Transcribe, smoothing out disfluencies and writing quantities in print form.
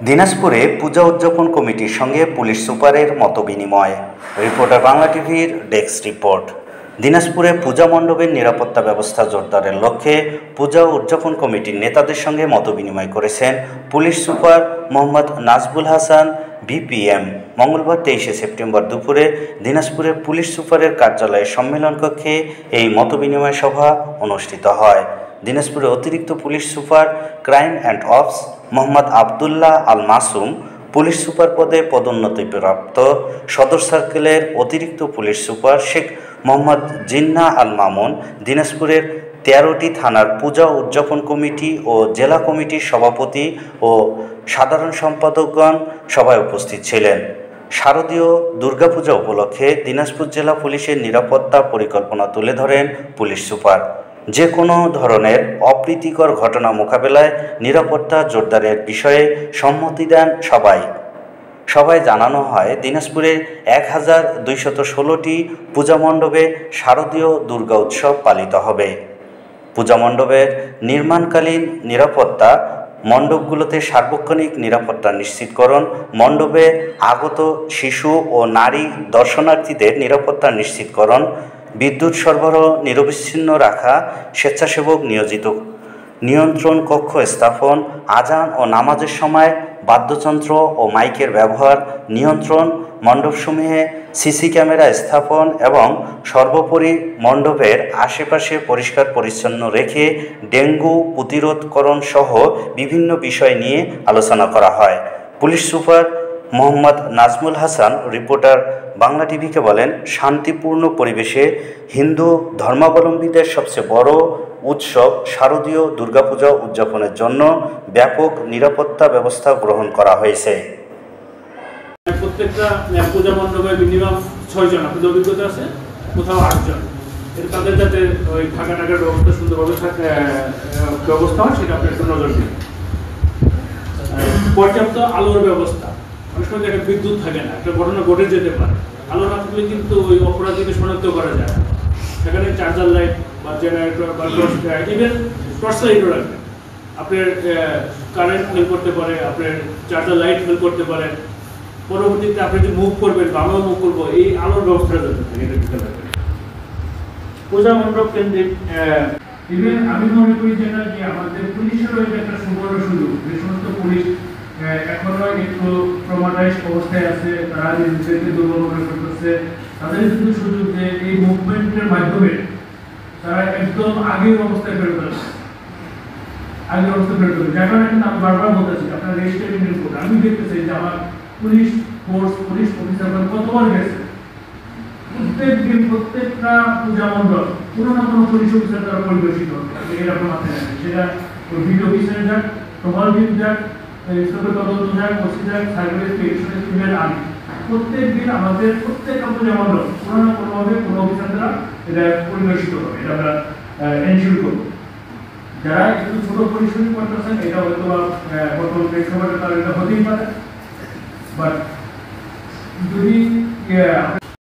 দিনাজপুরে পূজা উদযাপন কমিটির সঙ্গে পুলিশ সুপারের মতবিনিময়। রিপোর্টার বাংলা টিভির ডেস্ক রিপোর্ট। দিনাজপুরে পূজা মণ্ডপের নিরাপত্তা ব্যবস্থা জোরদারের লক্ষ্যে পূজা উদযাপন কমিটির নেতাদের সঙ্গে মতবিনিময় করেছেন police super Mohammad Nazbul Hasan BPM. মঙ্গলবার 23 সেপ্টেম্বর দুপুরে দিনাজপুরে পুলিশ সুপারের কার্যালয়ের সম্মেলন কক্ষে এই মতবিনিময় সভা অনুষ্ঠিত হয়। দিনাজপুরে অতিরিক্ত police super crime and ops Mohammad Abdullah Al Masum, police super পদে পদোন্নতিপ্রাপ্ত সদর সার্কেলের অতিরিক্ত পুলিশ সুপার শেখ মোহাম্মদ জিন্নাহ আল মামুন, দিনাজপুরের 13টি থানার পূজা উদযাপন কমিটি ও জেলা কমিটির সভাপতি ও সাধারণ সম্পাদকগণ সভায় উপস্থিত ছিলেন। শারদীয় দুর্গাপূজা উপলক্ষে দিনাজপুর জেলা পুলিশের নিরাপত্তা পরিকল্পনা তুলে ধরেন পুলিশ সুপার। যে কোনো ধরনের অপ্রীতিকর ঘটনা মোকাবেলায় নিরাপত্তা জোরদারের বিষয়ে সম্মতি দেন সবাই জানানো হয়, দিনাজপুরের 1216টি পূজা মণ্ডপে শারদীয় দুর্গা উৎসব পালিত হবে। পূজা মণ্ডপের নির্মাণকালীন নিরাপত্তা, মণ্ডপগুলোতে সার্বক্ষণিক নিরাপত্তা নিশ্চিতকরণ, মণ্ডপে আগত শিশু ও নারী দর্শনার্থীদের নিরাপত্তা নিশ্চিতকরণ, বিদ্যুৎ সরবরাহ নিরবিচ্ছিন্ন রাখা, স্বেচ্ছাসেবক নিয়ন্ত্রণ কক্ষ স্থাপন, আজান ও নামাজের সময় বাদ্যযন্ত্র ও মাইকের ব্যবহার নিয়ন্ত্রণ, মণ্ডপসমূহে সিসি ক্যামেরা স্থাপন এবং সর্বোপরি মণ্ডপের আশেপাশে পরিষ্কার পরিচ্ছন্ন রেখে ডেঙ্গু প্রতিরোধকরণ সহ বিভিন্ন বিষয় নিয়ে আলোচনা করা হয়। Police super Mohammad Nazmul Hasan reporter Bangla টিভিকে বলেন, শান্তিপূর্ণ পরিবেশে হিন্দু ধর্মাবলম্বীদের সবচেয়ে বড় উৎসব শারদীয় দুর্গাপূজা উদযাপনের জন্য ব্যাপক নিরাপত্তা ব্যবস্থা গ্রহণ করা হয়েছে। প্রত্যেকটা পূজা মণ্ডপে মিনিমাম 6 জন, আপনাদের অভিজ্ঞতা আছে, কোথাও 8 জন, তাদের যাতে ওই থাকার ব্যবস্থা সুন্দরভাবে ব্যবস্থা হয় সেটা আপনি একটু নজর দিন। পর্যাপ্ত আলোর ব্যবস্থা, অনেক সময় একটা বিদ্যুৎ থাকে না, একটা ঘটনা ঘটে যেতে পারে, আলো না থাকলে কিন্তু ওই অপরাধীকে শনাক্ত করা যায় না। সেখানে চার্জার লাইট বা জেনারেটর বা ইভেন টর্চ লাইটও রাখবেন। আপনার কারেন্ট ফেল করতে পারে, আপনার চার্জার লাইট ফেল করতে পারে, পরবর্তীতে আপনি যে মুভ করবেন বা আমরা মুভ করবো, এই আলোর ব্যবস্থা যাতে থাকে এটা দিতে পারবেন। পূজা মণ্ডপ কেন্দ্রিক ইভেন আমি মনে করি যে আমাদের পুলিশেরও এটা একটা সুবর্ণ সুযোগ, যে সমস্ত পুলিশ এখনো একটু ট্রমাটাইজড অবস্থায় আছে, তারা নিজেদেরকে দুর্বল মনে করতেছে, তাদের কিন্তু সুযোগ যে এই মুভমেন্টের মাধ্যমে তারা একদম আগের অবস্থায় ফেরত আসে, যার কারণে কিন্তু আমি বারবার বলতেছি আপনার রেজিস্ট্রেশন রিপোর্ট আমি দেখতেছি যে আমার পুলিশ ফোর্স, পুলিশ অফিসার কতবার গেছে, প্রত্যেকটা পূজা মণ্ডল কোনো না কোনো পুলিশ অফিসার দ্বারা পরিবেশিত হবে। এরকম মাথায় রাখবে, সেটা ভিডিও অফিসার যাক, টহল টিম যাক, তদন্ত যাক, ওসি যাক, সার্ভিস আর্মি, প্রত্যেক দিন আমাদের প্রত্যেকটা পূজা মণ্ডল কোনো না কোনোভাবে কোনো অফিসার দ্বারা এটা পরিবেশিত হবে। এটা আমরা এনশিওর করবো। যারা একটু ছোট পরিসরে করতেছেন, এটা হয়তো বর্তমান প্রেক্ষাপটে তার এটা হতেই পারে, বাট যদি